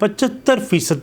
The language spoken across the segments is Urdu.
75%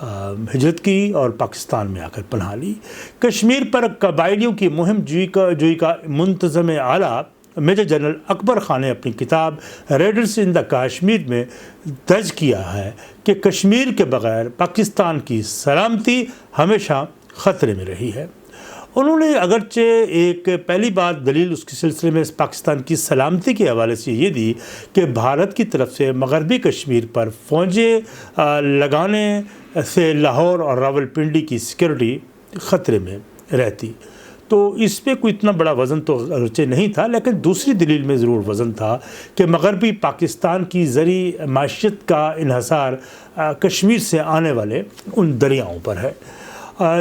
ہجرت کی اور پاکستان میں آ کر پناہ لی۔ کشمیر پر قبائلیوں کی مہم جوئی کا منتظم اعلیٰ میجر جنرل اکبر خان نے اپنی کتاب ریڈرز ان دا کشمیر میں درج کیا ہے کہ کشمیر کے بغیر پاکستان کی سلامتی ہمیشہ خطرے میں رہی ہے۔ انہوں نے اگرچہ ایک پہلی بات دلیل اس کے سلسلے میں پاکستان کی سلامتی کے حوالے سے یہ دی کہ بھارت کی طرف سے مغربی کشمیر پر فوجیں لگانے سے لاہور اور راولپنڈی کی سیکورٹی خطرے میں رہتی، تو اس پہ کوئی اتنا بڑا وزن تو اگرچہ نہیں تھا، لیکن دوسری دلیل میں ضرور وزن تھا کہ مغربی پاکستان کی زرعی معیشت کا انحصار کشمیر سے آنے والے ان دریاؤں پر ہے۔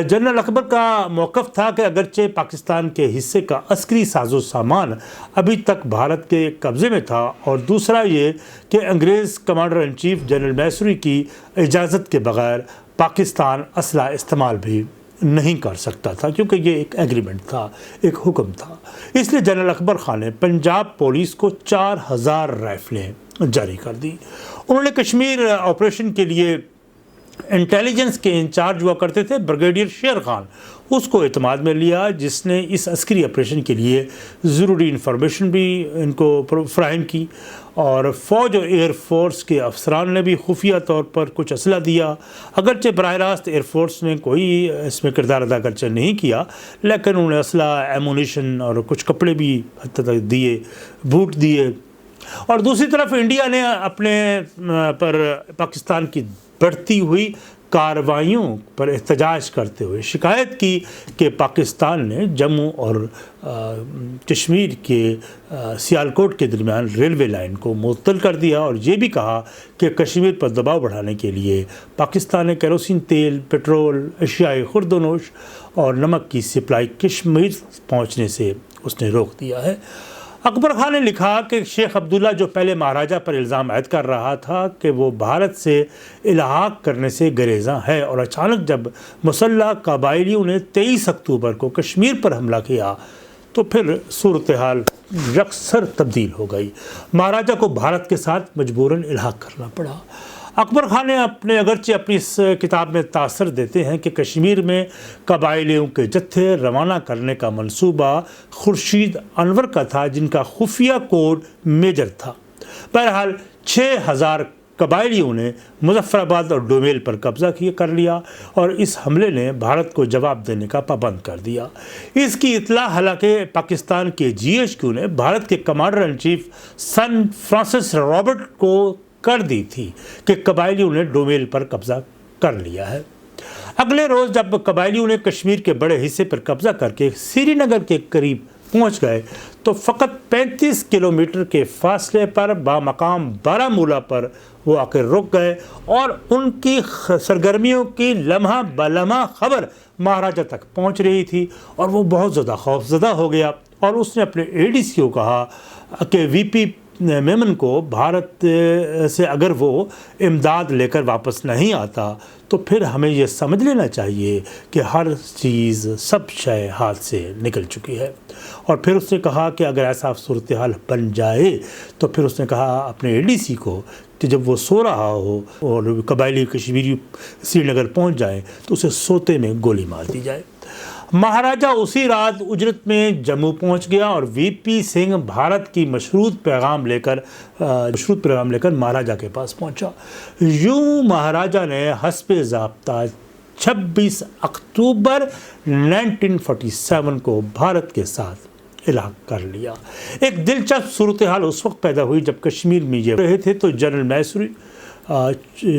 جنرل اکبر کا موقف تھا کہ اگرچہ پاکستان کے حصے کا عسکری ساز و سامان ابھی تک بھارت کے قبضے میں تھا، اور دوسرا یہ کہ انگریز commander in chief general Missouri کی اجازت کے بغیر پاکستان اسلحہ استعمال بھی نہیں کر سکتا تھا، کیونکہ یہ ایک ایگریمنٹ تھا، ایک حکم تھا۔ اس لیے جنرل اکبر خان نے پنجاب پولیس کو 4000 رائفلیں جاری کر دی۔ انہوں نے کشمیر آپریشن کے لیے انٹیلیجنس کے انچارج ہوا کرتے تھے بریگیڈیئر شیر خان، اس کو اعتماد میں لیا، جس نے اس عسکری آپریشن کے لیے ضروری انفارمیشن بھی ان کو فراہم کی، اور فوج اور ایئر فورس کے افسران نے بھی خفیہ طور پر کچھ اسلحہ دیا۔ اگرچہ براہ راست ایئر فورس نے کوئی اس میں کردار ادا اگرچہ نہیں کیا، لیکن انہوں نے اسلحہ، ایمونیشن اور کچھ کپڑے بھی حد تک دیے، بوٹ دیے۔ اور دوسری طرف انڈیا نے اپنے پر پاکستان کی بڑھتی ہوئی کارروائیوں پر احتجاج کرتے ہوئے شکایت کی کہ پاکستان نے جموں اور کشمیر کے سیالکوٹ کے درمیان ریلوے لائن کو معطل کر دیا، اور یہ بھی کہا کہ کشمیر پر دباؤ بڑھانے کے لیے پاکستان نے کیروسین تیل، پٹرول، اشیائے خرد و نوش اور نمک کی سپلائی کشمیر پہنچنے سے اس نے روک دیا ہے۔ اکبر خان نے لکھا کہ شیخ عبداللہ جو پہلے مہاراجہ پر الزام عائد کر رہا تھا کہ وہ بھارت سے الحاق کرنے سے گریزاں ہے، اور اچانک جب مسلح قبائلیوں نے 23 اکتوبر کو کشمیر پر حملہ کیا تو پھر صورتحال یکسر تبدیل ہو گئی۔ مہاراجہ کو بھارت کے ساتھ مجبوراً الحاق کرنا پڑا۔ اکبر خان نے اگرچہ اپنی اس کتاب میں تاثر دیتے ہیں کہ کشمیر میں قبائلیوں کے جتھے روانہ کرنے کا منصوبہ خورشید انور کا تھا، جن کا خفیہ کوڈ میجر تھا۔ بہرحال 6000 قبائلیوں نے مظفر آباد اور ڈومیل پر قبضہ کر لیا، اور اس حملے نے بھارت کو جواب دینے کا پابند کر دیا۔ اس کی اطلاع حالانکہ پاکستان کے GHQ نے بھارت کے commander in chief sir Francis Robert کو کر دی تھی کہ قبائلیوں نے ڈومیل پر قبضہ کر لیا ہے۔ اگلے روز جب قبائلیوں نے کشمیر کے بڑے حصے پر قبضہ کر کے سری نگر کے قریب پہنچ گئے تو فقط 35 کلومیٹر کے فاصلے پر بامقام بارہمولہ پر وہ آ کر رک گئے، اور ان کی سرگرمیوں کی لمحہ بلمحہ خبر مہاراجہ تک پہنچ رہی تھی، اور وہ بہت زیادہ خوفزدہ ہو گیا، اور اس نے اپنے ADC کو کہا کہ VP میمن کو بھارت سے اگر وہ امداد لے کر واپس نہیں آتا تو پھر ہمیں یہ سمجھ لینا چاہیے کہ ہر چیز، سب شے ہاتھ سے نکل چکی ہے۔ اور پھر اس نے کہا کہ اگر ایسا صورتحال بن جائے تو پھر اس نے کہا اپنے ADC کو کہ جب وہ سو رہا ہو اور قبائلی کشمیری سری نگر پہنچ جائیں تو اسے سوتے میں گولی مار دی جائے۔ مہاراجہ اسی رات اجرت میں جموں پہنچ گیا، اور VP سنگھ بھارت کی مشروط پیغام لے کر مہاراجہ کے پاس پہنچا۔ یوں مہاراجہ نے حسب ضابطہ 26 اکتوبر 1947 کو بھارت کے ساتھ الحاق کر لیا۔ ایک دلچسپ صورتحال اس وقت پیدا ہوئی جب کشمیر میں یہ رہے تھے تو جنرل میسوری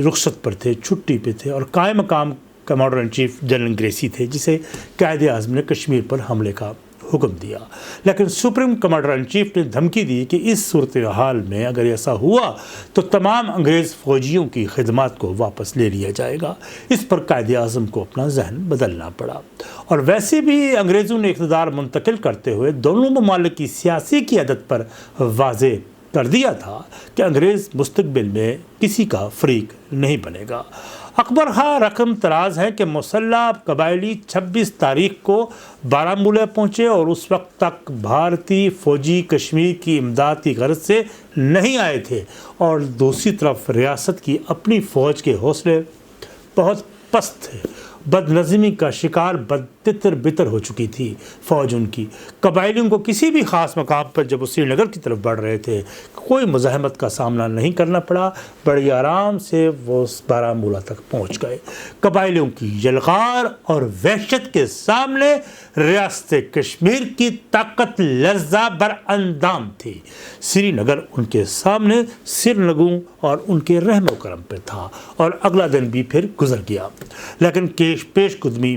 رخصت پر تھے، چھٹی پہ تھے، اور قائم مقام commander in chief general Gracey تھے، جسے قائد اعظم نے کشمیر پر حملے کا حکم دیا۔ لیکن سپریم کمانڈر ان چیف نے دھمکی دی کہ اس صورتحال میں اگر ایسا ہوا تو تمام انگریز فوجیوں کی خدمات کو واپس لے لیا جائے گا۔ اس پر قائد اعظم کو اپنا ذہن بدلنا پڑا، اور ویسے بھی انگریزوں نے اقتدار منتقل کرتے ہوئے دونوں ممالک کی سیاسی قیادت پر واضح کر دیا تھا کہ انگریز مستقبل میں کسی کا فریق نہیں بنے گا۔ اکبر خان رقم تراز ہے کہ مسلح قبائلی 26 تاریخ کو بارہمولہ پہنچے، اور اس وقت تک بھارتی فوجی کشمیر کی امداد کی غرض سے نہیں آئے تھے، اور دوسری طرف ریاست کی اپنی فوج کے حوصلے بہت پست تھے، بدنظمی کا شکار بدتر بتر ہو چکی تھی فوج ان کی۔ قبائلیوں کو کسی بھی خاص مقام پر جب وہ سری نگر کی طرف بڑھ رہے تھے کوئی مزاحمت کا سامنا نہیں کرنا پڑا، بڑی آرام سے وہ بارہمولہ تک پہنچ گئے۔ قبائلیوں کی یلغار اور وحشت کے سامنے ریاست کشمیر کی طاقت لرزہ بر اندام تھی۔ سری نگر ان کے سامنے سر نگوں اور ان کے رحم و کرم پہ تھا، اور اگلا دن بھی پھر گزر گیا، لیکن پیش قدمی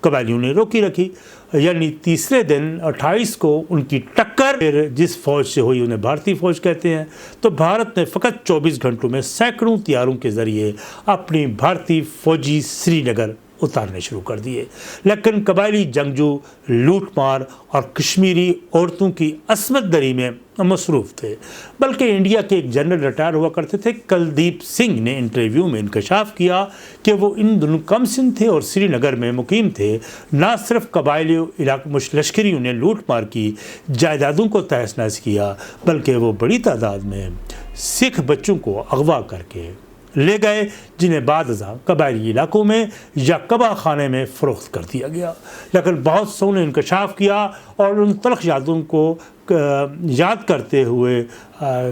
قبائلیوں نے روکی رکھی۔ یعنی تیسرے دن 28 کو ان کی ٹکر جس فوج سے ہوئی انہیں بھارتی فوج کہتے ہیں، تو بھارت نے فقط 24 گھنٹوں میں سینکڑوں طیاروں کے ذریعے اپنی بھارتی فوجی سری نگر اتارنے شروع کر دیے، لیکن قبائلی جنگجو لوٹ مار اور کشمیری عورتوں کی عصمت دری میں مصروف تھے۔ بلکہ انڈیا کے ایک جنرل ریٹائر ہوا کرتے تھے کلدیپ سنگھ نے انٹرویو میں انکشاف کیا کہ وہ ان دنوں کم سن تھے اور سری نگر میں مقیم تھے۔ نہ صرف قبائلی لشکریوں نے لوٹ مار کی جائیدادوں کو تہس نہس کیا، بلکہ وہ بڑی تعداد میں سکھ بچوں کو اغوا کر کے لے گئے، جنہیں بعد ازاں قبائلی علاقوں میں یا کبا خانے میں فروخت کر دیا گیا۔ لیکن بہت سو نے انکشاف کیا اور ان تلخ یادوں کو یاد کرتے ہوئے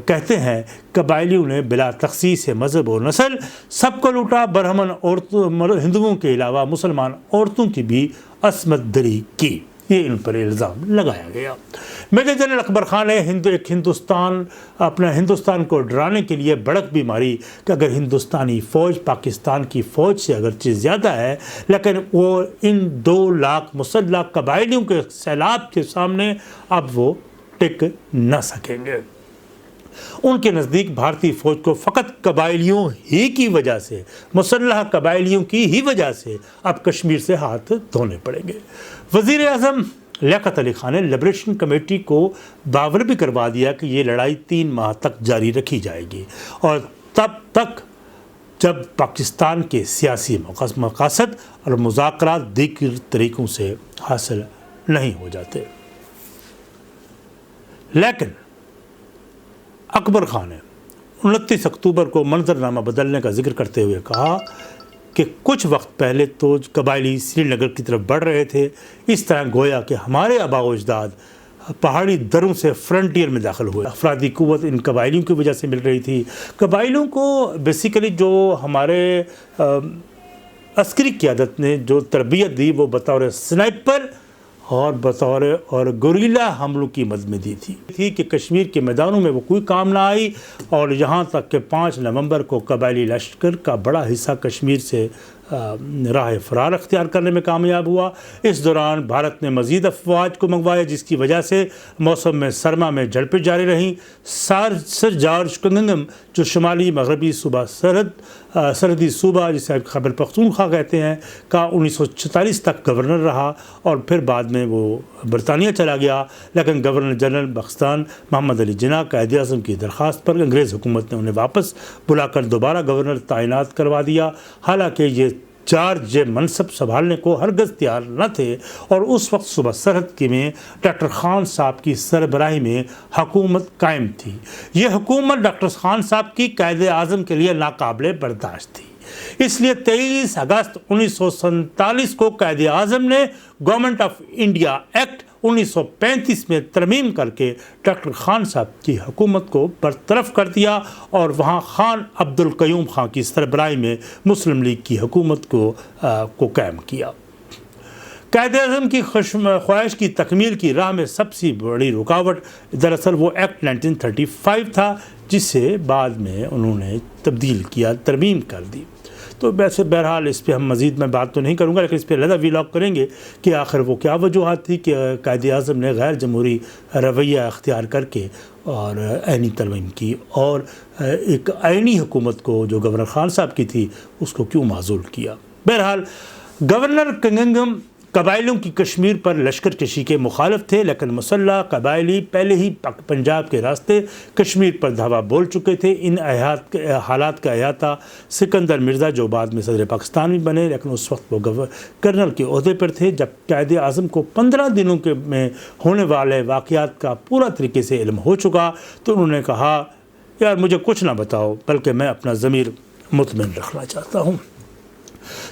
کہتے ہیں قبائلیوں نے بلا تخصیص مذہب و نسل سب کو لوٹا، برہمن عورتوں ہندوؤں کے علاوہ مسلمان عورتوں کی بھی عصمت دری کی، یہ ان پر الزام لگایا گیا۔ میجر جنرل اکبر خان نے ہندوستان کو ڈرانے کے لیے بڑک بھی ماری کہ اگر ہندوستانی فوج پاکستان کی فوج سے اگرچہ زیادہ ہے، لیکن وہ ان 2 لاکھ مسلح قبائلیوں کے سیلاب کے سامنے اب وہ ٹک نہ سکیں گے۔ ان کے نزدیک بھارتی فوج کو فقط قبائلیوں ہی کی وجہ سے، مسلح قبائلیوں کی ہی وجہ سے اب کشمیر سے ہاتھ دھونے پڑیں گے۔ وزیر اعظم لیاقت علی خان نے لبریشن کمیٹی کو باور بھی کروا دیا کہ یہ لڑائی 3 ماہ تک جاری رکھی جائے گی، اور تب تک جب پاکستان کے سیاسی مقاصد اور مذاکرات دیگر طریقوں سے حاصل نہیں ہو جاتے۔ لیکن اکبر خان نے 29 اکتوبر کو منظرنامہ بدلنے کا ذکر کرتے ہوئے کہا کہ کچھ وقت پہلے تو قبائلی سری نگر کی طرف بڑھ رہے تھے، اس طرح گویا کہ ہمارے آباء و اجداد پہاڑی دروں سے فرنٹیئر میں داخل ہوئے۔ افرادی قوت ان قبائلیوں کی وجہ سے مل رہی تھی۔ قبائلیوں کو بیسیکلی جو ہمارے عسکری قیادت نے جو تربیت دی وہ بطور سنائپر اور بطور گوریلا حملوں کی مد میں دی تھی کہ کشمیر کے میدانوں میں وہ کوئی کام نہ آئی، اور یہاں تک کہ 5 نومبر کو قبائلی لشکر کا بڑا حصہ کشمیر سے راہ فرار اختیار کرنے میں کامیاب ہوا۔ اس دوران بھارت نے مزید افواج کو منگوایا، جس کی وجہ سے موسم میں سرما میں جھڑپیں جاری رہیں۔ سر جارج کنگم جو شمالی مغربی سرحدی صوبہ جسے خیبر پختونخوا کہتے ہیں کا 1946 تک گورنر رہا، اور پھر بعد میں وہ برطانیہ چلا گیا، لیکن گورنر جنرل پاکستان محمد علی جناح قائد اعظم کی درخواست پر انگریز حکومت نے انہیں واپس بلا کر دوبارہ گورنر تعینات کروا دیا۔ حالانکہ یہ جارج منصب سنبھالنے کو ہرگز تیار نہ تھے، اور اس وقت صوبہ سرحد میں ڈاکٹر خان صاحب کی سربراہی میں حکومت قائم تھی۔ یہ حکومت ڈاکٹر خان صاحب کی قائد اعظم کے لیے ناقابل برداشت تھی، اس لیے 23 اگست 1947 کو قائد اعظم نے گورنمنٹ آف انڈیا ایکٹ 1935 میں ترمیم کر کے ڈاکٹر خان صاحب کی حکومت کو برطرف کر دیا، اور وہاں خان عبد القیوم خان کی سربراہی میں مسلم لیگ کی حکومت کو قائم کیا۔ قائد اعظم کی خواہش کی تکمیل کی راہ میں سب سے بڑی رکاوٹ دراصل وہ ایکٹ 1935 تھا، جسے بعد میں انہوں نے تبدیل کیا، ترمیم کر دی۔ تو ویسے بہرحال اس پہ ہم مزید میں بات تو نہیں کروں گا، لیکن اس پہ علیحدہ ویلاگ کریں گے کہ آخر وہ کیا وجوہات تھی کہ قائد اعظم نے غیر جمہوری رویہ اختیار کر کے اور عینی ترمیم کی، اور ایک عینی حکومت کو جو گورنر خان صاحب کی تھی اس کو کیوں معزول کیا۔ بہرحال گورنر کنگم قبائلیوں کی کشمیر پر لشکر کشی کے مخالف تھے، لیکن مسلح قبائلی پہلے ہی پنجاب کے راستے کشمیر پر دھاوا بول چکے تھے۔ ان حالات کا احاطہ سکندر مرزا جو بعد میں صدر پاکستان بھی بنے، لیکن اس وقت وہ کرنل کے عہدے پر تھے۔ جب قائد اعظم کو 15 دنوں میں ہونے والے واقعات کا پورا طریقے سے علم ہو چکا تو انہوں نے کہا یار مجھے کچھ نہ بتاؤ، بلکہ میں اپنا ضمیر مطمئن رکھنا چاہتا ہوں۔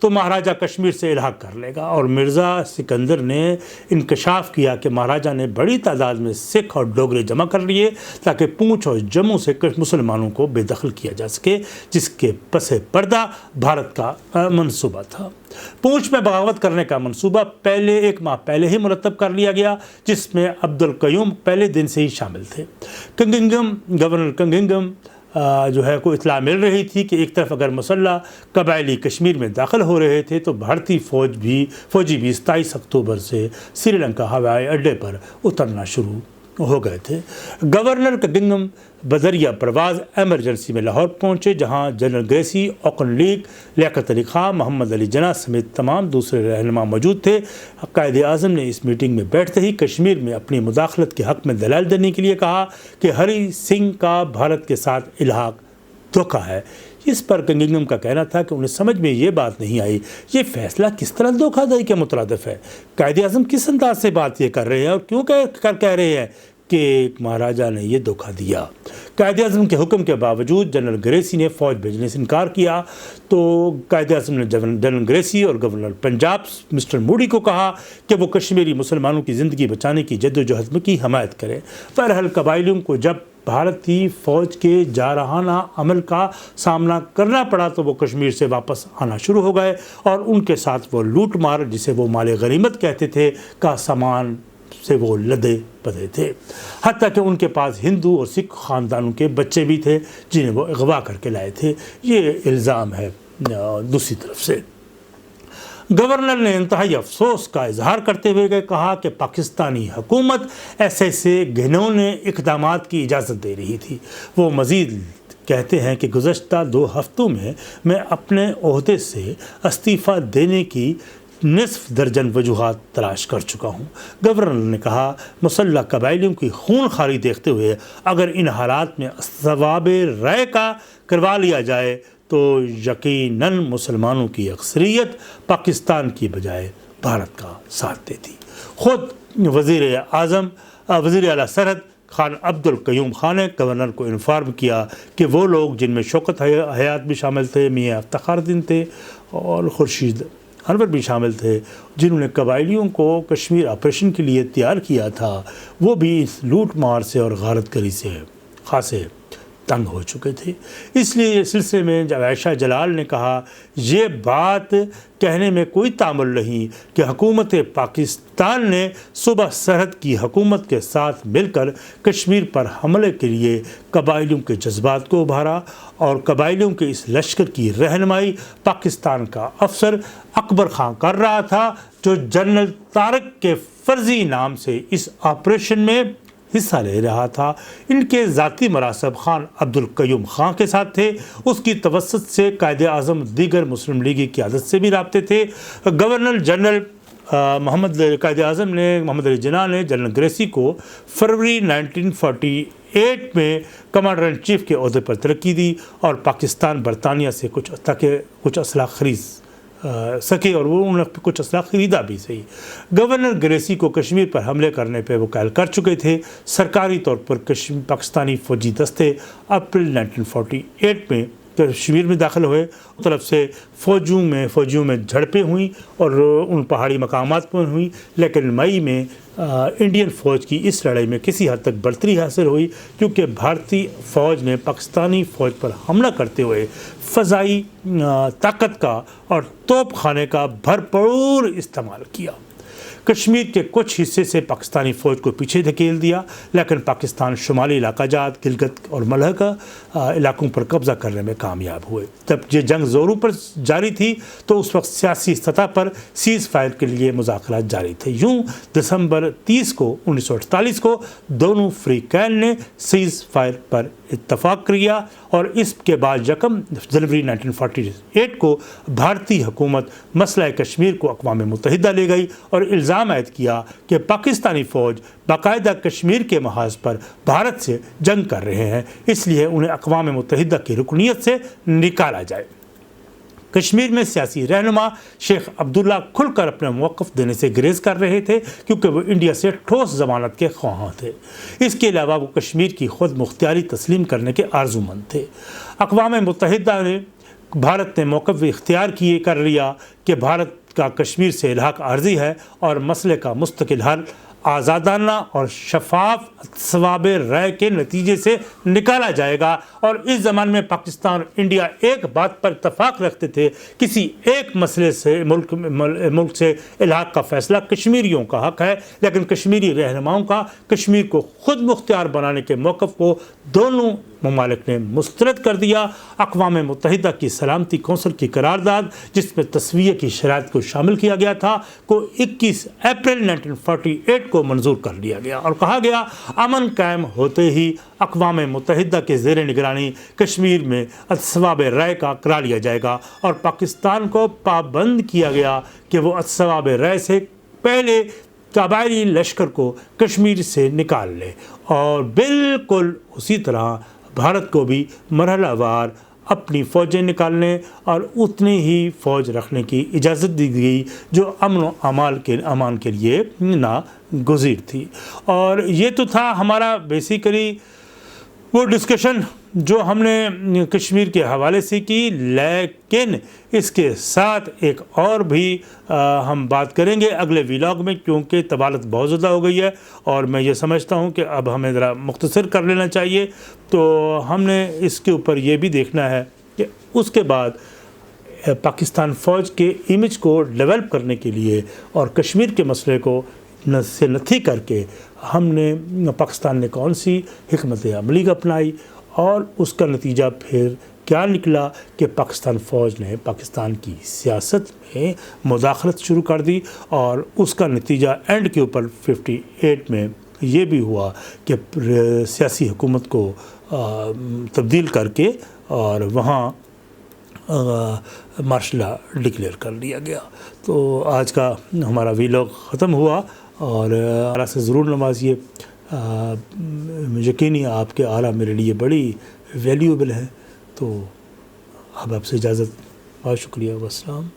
تو مہاراجہ کشمیر سے الحاق کر لے گا، اور مرزا سکندر نے انکشاف کیا کہ مہاراجہ نے بڑی تعداد میں سکھ اور ڈوگرے جمع کر لیے تاکہ پونچھ اور جموں سے مسلمانوں کو بے دخل کیا جا سکے، جس کے پس پردہ بھارت کا منصوبہ تھا۔ پونچھ میں بغاوت کرنے کا منصوبہ ایک ماہ پہلے ہی مرتب کر لیا گیا، جس میں عبد القیوم پہلے دن سے ہی شامل تھے۔ گورنر کنگنگم جو ہے کو اطلاع مل رہی تھی کہ ایک طرف اگر مسلح قبائلی کشمیر میں داخل ہو رہے تھے تو بھارتی فوجی بھی 27 اکتوبر سے سری لنکا ہوائی اڈے پر اترنا شروع ہو گئے تھے۔ گورنر کنگنگم بذریعہ پرواز ایمرجنسی میں لاہور پہنچے، جہاں general Gracey, اوکن league, Liaquat Ali Khan, محمد علی جناح سمیت تمام دوسرے رہنما موجود تھے۔ قائد اعظم نے اس میٹنگ میں بیٹھتے ہی کشمیر میں اپنی مداخلت کے حق میں دلائل دینے کے لیے کہا کہ ہری سنگھ کا بھارت کے ساتھ الحاق دھوکہ ہے۔ اس پر کنگنگم کا کہنا تھا کہ انہیں سمجھ میں یہ بات نہیں آئی، یہ فیصلہ کس طرح دھوکہ دہی کے مترادف ہے؟ قائد اعظم کس انداز سے بات یہ کر رہے ہیں اور کیوں کہہ رہے ہیں کہ مہاراجہ نے یہ دھوکہ دیا؟ قائد اعظم کے حکم کے باوجود جنرل گریسی نے فوج بھیجنے سے انکار کیا، تو قائد اعظم نے جنرل گریسی اور گورنر پنجاب مسٹر موڈی کو کہا کہ وہ کشمیری مسلمانوں کی زندگی بچانے کی جدوجہد کی حمایت کریں۔ بہرحال قبائلیوں کو جب بھارتی فوج کے جارحانہ عمل کا سامنا کرنا پڑا تو وہ کشمیر سے واپس آنا شروع ہو گئے، اور ان کے ساتھ وہ لوٹ مار، جسے وہ مال غنیمت کہتے تھے، کا سامان سے وہ لدے پدے تھے، حتیٰ کہ ان کے پاس ہندو اور سکھ خاندانوں کے بچے بھی تھے جنہیں وہ اغوا کر کے لائے تھے۔ یہ الزام ہے۔ دوسری طرف سے گورنر نے انتہائی افسوس کا اظہار کرتے ہوئے کہا کہ پاکستانی حکومت ایسے گھنونے اقدامات کی اجازت دے رہی تھی۔ وہ مزید کہتے ہیں کہ گزشتہ 2 ہفتوں میں اپنے عہدے سے استعفیٰ دینے کی نصف درجن وجوہات تلاش کر چکا ہوں۔ گورنر نے کہا، مسلح قبائلیوں کی خون خواری دیکھتے ہوئے اگر ان حالات میں ثواب رائے کا کروا لیا جائے تو یقیناً مسلمانوں کی اکثریت پاکستان کی بجائے بھارت کا ساتھ دیتی۔ خود وزیر اعلیٰ سرحد خان عبد القیوم خان نے گورنر کو انفارم کیا کہ وہ لوگ جن میں شوکت حیات بھی شامل تھے، میاں افتخار الدین تھے اور خورشید انور بھی شامل تھے، جنہوں نے قبائلیوں کو کشمیر آپریشن کے لیے تیار کیا تھا، وہ بھی اس لوٹ مار سے اور غارت گری سے خاصے تنگ ہو چکے تھے۔ اس لیے اس سلسلے میں جب عائشہ جلال نے کہا، یہ بات کہنے میں کوئی تعمل نہیں کہ حکومت پاکستان نے صوبہ سرحد کی حکومت کے ساتھ مل کر کشمیر پر حملے کے لیے قبائلیوں کے جذبات کو ابھارا، اور قبائلیوں کے اس لشکر کی رہنمائی پاکستان کا افسر اکبر خان کر رہا تھا، جو جنرل طارق کے فرضی نام سے اس آپریشن میں حصہ لے رہا تھا۔ ان کے ذاتی مراسب خان عبد القیوم خان کے ساتھ تھے۔ اس کی توسط سے قائد اعظم دیگر مسلم لیگی قیادت سے بھی رابطے تھے۔ گورنر جنرل قائد اعظم نے محمد علی جناح نے جنرل گریسی کو فروری 1948 میں کمانڈر ان چیف کے عہدے پر ترقی دی، اور پاکستان برطانیہ سے کچھ اسلحہ خرید سکے، اور وہ انہوں نے کچھ اسلحہ خریدا بھی صحیح۔ گورنر گریسی کو کشمیر پر حملے کرنے پہ وہ قائل کر چکے تھے۔ سرکاری طور پر پاکستانی فوجی دستے اپریل 1948 میں کشمیر میں داخل ہوئے۔ طرف سے فوجیوں میں جھڑپیں ہوئیں اور ان پہاڑی مقامات پر ہوئیں، لیکن مئی میں انڈین فوج کی اس لڑائی میں کسی حد تک برتری حاصل ہوئی، کیونکہ بھارتی فوج نے پاکستانی فوج پر حملہ کرتے ہوئے فضائی طاقت کا اور توپ خانے کا بھرپور استعمال کیا۔ کشمیر کے کچھ حصے سے پاکستانی فوج کو پیچھے دھکیل دیا، لیکن پاکستان شمالی علاقہ جات، گلگت اور ملحقہ علاقوں پر قبضہ کرنے میں کامیاب ہوئے۔ جب یہ جنگ زوروں پر جاری تھی تو اس وقت سیاسی سطح پر سیز فائر کے لیے مذاکرات جاری تھے۔ یوں دسمبر 30 کو 1948 کو دونوں فریقین نے سیز فائر پر اتفاق کیا، اور اس کے بعد 1 جنوری 1948 کو بھارتی حکومت مسئلہ کشمیر کو اقوام متحدہ لے گئی اور الزام عائد کیا کہ پاکستانی فوج باقاعدہ کشمیر کے محاذ پر بھارت سے جنگ کر رہے ہیں، اس لیے انہیں اقوام متحدہ کی رکنیت سے نکالا جائے۔ کشمیر میں سیاسی رہنما شیخ عبداللہ کھل کر اپنا موقف دینے سے گریز کر رہے تھے کیونکہ وہ انڈیا سے ٹھوس ضمانت کے خواہاں تھے۔ اس کے علاوہ وہ کشمیر کی خود مختاری تسلیم کرنے کے آرزومند تھے۔ اقوام متحدہ نے بھارت نے موقف اختیار کر لیا کہ بھارت کا کشمیر سے الحاق عارضی ہے اور مسئلے کا مستقل حل آزادانہ اور شفاف ثواب رائے کے نتیجے سے نکالا جائے گا، اور اس زمانے میں پاکستان اور انڈیا ایک بات پر اتفاق رکھتے تھے، کسی ایک مسئلے سے ملک سے الحاق کا فیصلہ کشمیریوں کا حق ہے، لیکن کشمیری رہنماؤں کا کشمیر کو خود مختار بنانے کے موقف کو دونوں ممالک نے مسترد کر دیا۔ اقوام متحدہ کی سلامتی کونسل کی قرارداد جس میں تسویہ کی شرائط کو شامل کیا گیا تھا کو 21 اپریل 1948 کو منظور کر لیا گیا اور کہا گیا امن قائم ہوتے ہی اقوام متحدہ کے زیر نگرانی کشمیر میں ثواب رائے کا کرا لیا جائے گا، اور پاکستان کو پابند کیا گیا کہ وہ ثواب رائے سے پہلے قبائلی لشکر کو کشمیر سے نکال لے، اور بالکل اسی طرح بھارت کو بھی مرحلہ وار اپنی فوجیں نکالنے اور اتنی ہی فوج رکھنے کی اجازت دی گئی جو امن و امان کے لیے ناگزیر تھی۔ اور یہ تو تھا ہمارا بیسیکلی وہ ڈسکشن جو ہم نے کشمیر کے حوالے سے کی، لیکن اس کے ساتھ ایک اور بھی ہم بات کریں گے اگلے ویلاگ میں، کیونکہ طوالت بہت زیادہ ہو گئی ہے اور میں یہ سمجھتا ہوں کہ اب ہمیں ذرا مختصر کر لینا چاہیے۔ تو ہم نے اس کے اوپر یہ بھی دیکھنا ہے کہ اس کے بعد پاکستان فوج کے امیج کو ڈیولپ کرنے کے لیے اور کشمیر کے مسئلے کو سے نتھی کر کے پاکستان نے کون سی حکمت عملی اپنائی، اور اس کا نتیجہ پھر کیا نکلا کہ پاکستان فوج نے پاکستان کی سیاست میں مداخلت شروع کر دی، اور اس کا نتیجہ اینڈ کے اوپر 58 میں یہ بھی ہوا کہ سیاسی حکومت کو تبدیل کر کے اور وہاں مارشل لا ڈکلیئر کر لیا گیا۔ تو آج کا ہمارا ویلاگ ختم ہوا، اور اللہ سے ضرور نوازیے، یقینی آپ کے آرا میرے لیے بڑی ویلیوبل ہے۔ تو اب آپ سے اجازت، بہت شکریہ، والسلام۔